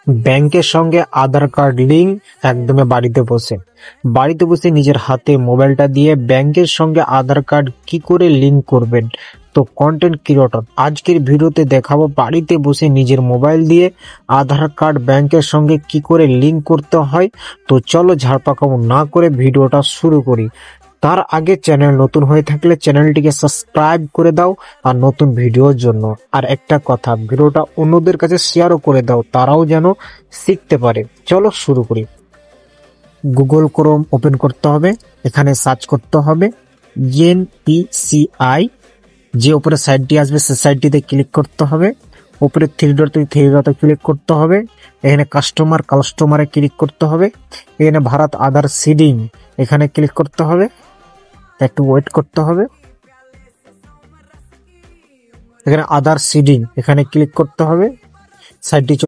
ব্যাংকের সঙ্গে আধার card link একদমই বাড়িতে বসে নিজের হাতে মোবাইলটা দিয়ে ব্যাংকের সঙ্গে আধার কার্ড কি করে লিঙ্ক করবেন। তো কন্টেন্ট ক্রিয়েটর আজকের ভিডিওতে দেখাবো বাড়িতে বসে নিজের মোবাইল দিয়ে আধার কার্ড ব্যাংকের সঙ্গে কি করে লিঙ্ক করতে হয়। তো চলো ঝাড়পাকামো না করে ভিডিওটা শুরু করি। তার আগে চ্যানেল নতুন হয়ে থাকলে চ্যানেলটিকে সাবস্ক্রাইব করে দাও আর নতুন ভিডিওর জন্য। আর একটা কথা, ভিডিওটা অন্যদের কাছে শেয়ারও করে দাও, তারাও যেন শিখতে পারে। চলো শুরু করি। গুগল ক্রোম ওপেন করতে হবে, এখানে সার্চ করতে হবে এনপিসিআই। যে উপরে সাইটটি আসবে সে সাইটটিতে ক্লিক করতে হবে। উপরে থ্রি ডটে ক্লিক করতে হবে। এখানে কাস্টমারে ক্লিক করতে হবে। এখানে ভারত আধার সিডিং এখানে ক্লিক করতে হবে। একটু ওয়েট করতে হবে। এখানে আধার সিডিং এখানে ক্লিক করতে হবে। সাইটটি